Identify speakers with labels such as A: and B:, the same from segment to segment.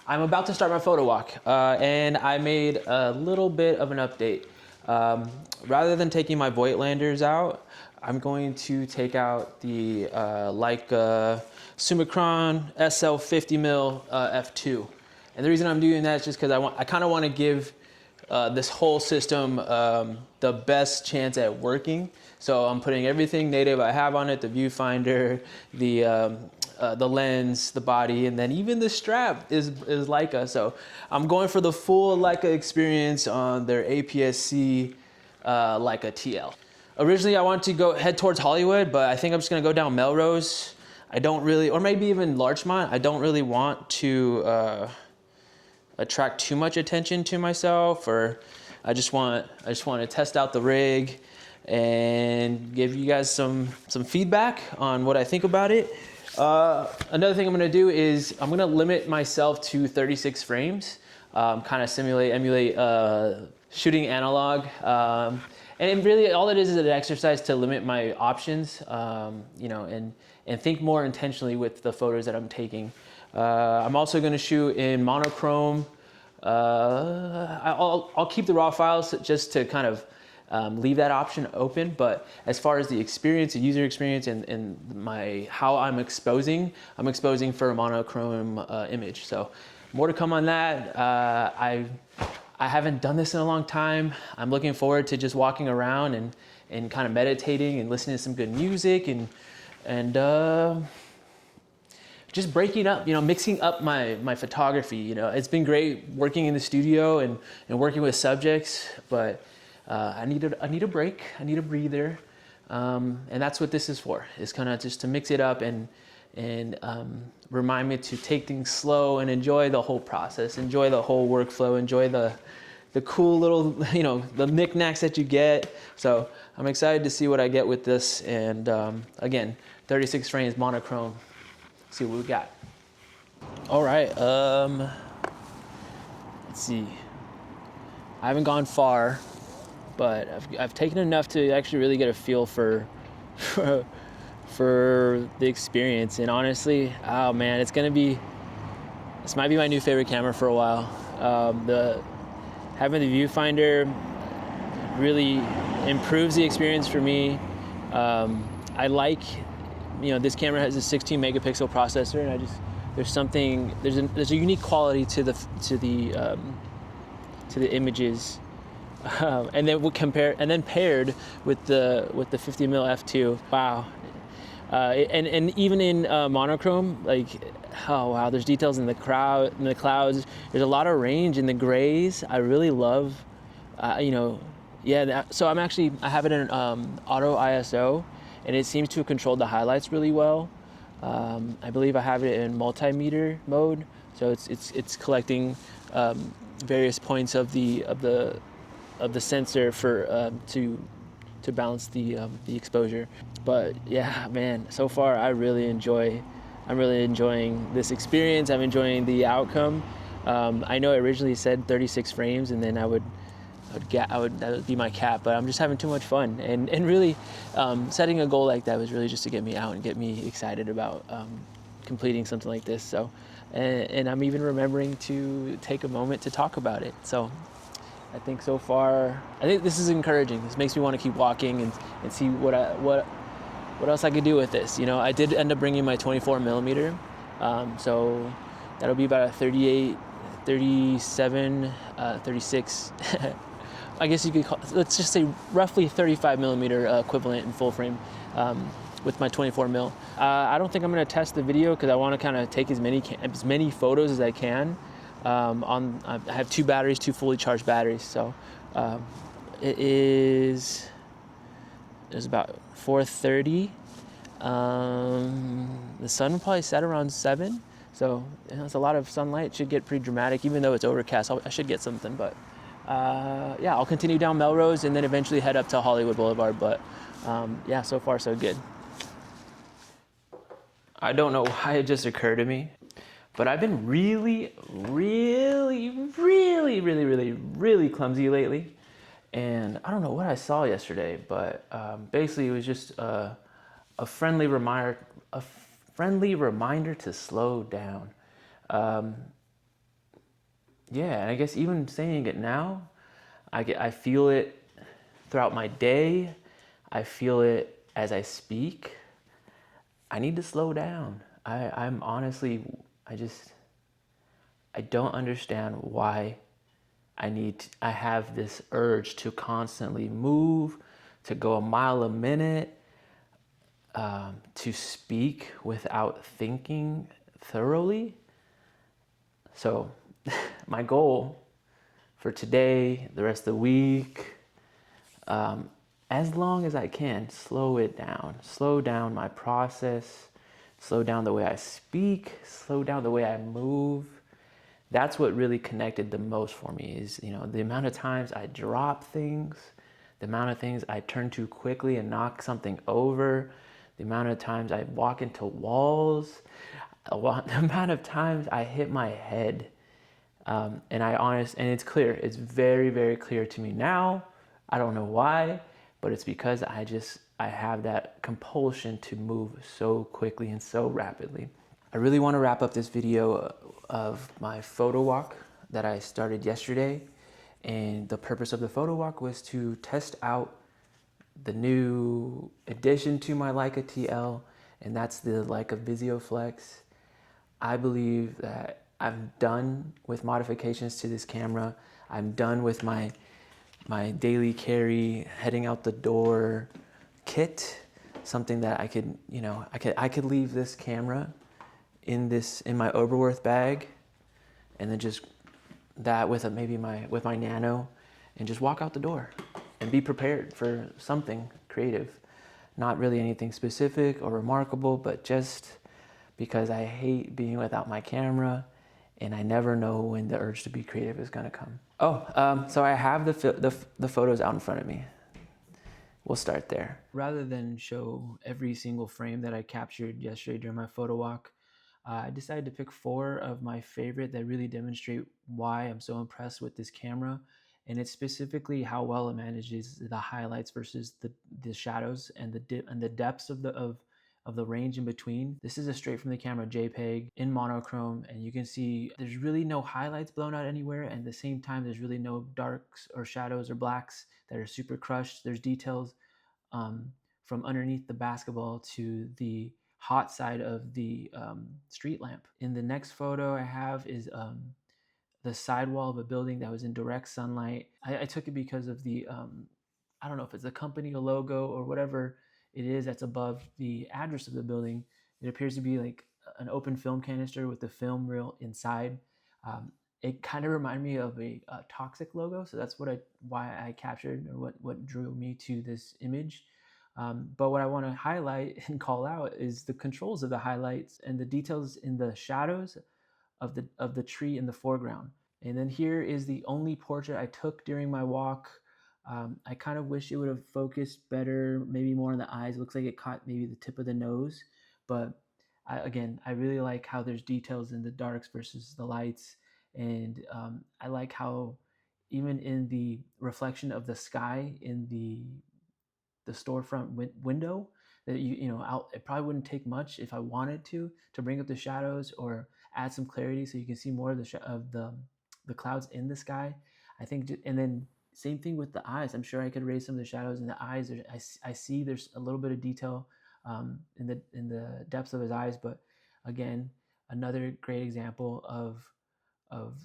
A: I'm about to start my photo walk, and I made a little bit of an update. Rather than taking my Voigtlanders out, I'm going to take out the Leica Summicron SL 50mm f2. And the reason I'm doing that is just because I kind of want to give this whole system the best chance at working. So I'm putting everything native I have on it: the viewfinder, the lens, the body, and then even the strap is Leica. So I'm going for the full Leica experience on their APS-C Leica TL. Originally I wanted to head towards Hollywood, but I think I'm just gonna go down Melrose. I don't really, or maybe even Larchmont. I don't really want to attract too much attention to myself, or I just want to test out the rig and give you guys some feedback on what I think about it. Another thing I'm gonna do is I'm gonna limit myself to 36 frames, kind of emulate shooting analog. And really all it is an exercise to limit my options, you know, and think more intentionally with the photos that I'm taking. I'm also gonna shoot in monochrome. I'll keep the raw files just to kind of leave that option open, but as far as the experience, the user experience, and how I'm exposing for a monochrome image. So more to come on that. I haven't done this in a long time. I'm looking forward to just walking around and kind of meditating and listening to some good music and just breaking up, you know, mixing up my photography. You know, it's been great working in the studio and working with subjects, but I need a break. I need a breather, and that's what this is for. Is kind of just to mix it up and remind me to take things slow and enjoy the whole process, enjoy the whole workflow, enjoy the cool little, you know, the knickknacks that you get. So I'm excited to see what I get with this. And again, 36 frames monochrome. See what we got. All right, let's see. I haven't gone far, but I've taken enough to actually really get a feel for the experience. And honestly, oh man, this might be my new favorite camera for a while. Having the viewfinder really improves the experience for me. I like, you know, this camera has a 16 megapixel processor, and there's a unique quality to the images, and then paired with the 50mm f2. Wow, and even in monochrome, like, oh wow, there's details in the clouds. There's a lot of range in the grays. I really love, you know, yeah. So I have it in auto ISO. And it seems to have controlled the highlights really well. I believe I have it in multimeter mode, so it's collecting various points of the sensor for to balance the exposure. But yeah, man, so far I'm really enjoying this experience. I'm enjoying the outcome. I know it originally said 36 frames, and then that would be my cap, but I'm just having too much fun, and really setting a goal like that was really just to get me out and get me excited about completing something like this. So, and I'm even remembering to take a moment to talk about it. So I think so far, I think this is encouraging. This makes me want to keep walking and see what else I could do with this. You know, I did end up bringing my 24mm, so that'll be about a 38, 37, 36. I guess you could call, let's just say roughly 35mm equivalent in full frame with my 24mm. I don't think I'm going to test the video because I want to kind of take as many photos as I can. I have two fully charged batteries, so it's about 4:30. The sun will probably set around 7, so you know, it's a lot of sunlight. It should get pretty dramatic, even though it's overcast. I should get something, but yeah, I'll continue down Melrose and then eventually head up to Hollywood Boulevard. But yeah, so far so good. I don't know why it just occurred to me, but I've been really clumsy lately. And I don't know what I saw yesterday, but basically it was just a friendly reminder to slow down. yeah, and I guess even saying it now, I feel it throughout my day. I feel it as I speak. I need to slow down. I'm honestly, I don't understand why I have this urge to constantly move, to go a mile a minute, to speak without thinking thoroughly. So my goal for today, the rest of the week, as long as I can, slow down my process, slow down the way I speak, slow down the way I move. That's what really connected the most for me is, the amount of times I drop things, the amount of things I turn too quickly and knock something over, the amount of times I walk into walls, the amount of times I hit my head. And it's clear, it's very, very clear to me now. I don't know why, but it's because I have that compulsion to move so quickly and so rapidly. I really want to wrap up this video of my photo walk that I started yesterday. And the purpose of the photo walk was to test out the new addition to my Leica TL, and that's the Leica Visio Flex. I believe that I'm done with modifications to this camera. I'm done with my daily carry, heading out the door kit, something that I could leave this camera in my Oberworth bag, and then just that with with my Nano, and just walk out the door and be prepared for something creative. Not really anything specific or remarkable, but just because I hate being without my camera, and I never know when the urge to be creative is gonna come. So I have the photos out in front of me. We'll start there. Rather than show every single frame that I captured yesterday during my photo walk, I decided to pick 4 of my favorite that really demonstrate why I'm so impressed with this camera. And it's specifically how well it manages the highlights versus the shadows and the depths of the range in between. This is a straight from the camera JPEG in monochrome, and you can see there's really no highlights blown out anywhere, and at the same time there's really no darks or shadows or blacks that are super crushed. There's details from underneath the basketball to the hot side of the street lamp. In the next photo I have is the sidewall of a building that was in direct sunlight. I took it because of the, I don't know if it's a company logo or whatever it is that's above the address of the building. It appears to be like an open film canister with the film reel inside. It kind of reminded me of a toxic logo, so that's why I captured, or what drew me to this image. But what I want to highlight and call out is the controls of the highlights and the details in the shadows of the tree in the foreground. And then here is the only portrait I took during my walk. I kind of wish it would have focused better, maybe more on the eyes. It looks like it caught maybe the tip of the nose, but I really like how there's details in the darks versus the lights. And I like how even in the reflection of the sky in the storefront window, that it probably wouldn't take much if I wanted to bring up the shadows or add some clarity so you can see more of the clouds in the sky. I think, and then same thing with the eyes. I'm sure I could raise some of the shadows in the eyes. I see there's a little bit of detail in the depths of his eyes, but again, another great example of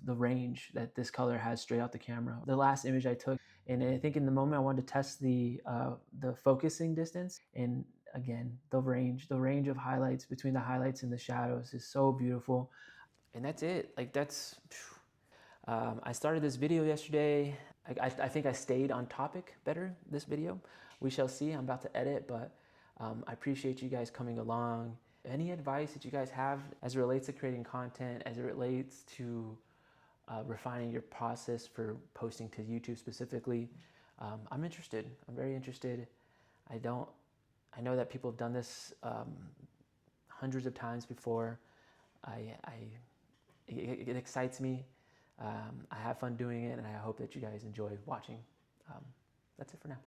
A: the range that this color has straight out the camera. The last image I took, and I think in the moment I wanted to test the focusing distance, and again, the range of highlights between the highlights and the shadows is so beautiful. And that's it. I started this video yesterday. I think I stayed on topic better this video. We shall see. I'm about to edit, but I appreciate you guys coming along. Any advice that you guys have as it relates to creating content, as it relates to refining your process for posting to YouTube specifically, I'm interested. I'm very interested. I know that people have done this hundreds of times before. It excites me. I have fun doing it, and I hope that you guys enjoy watching. That's it for now.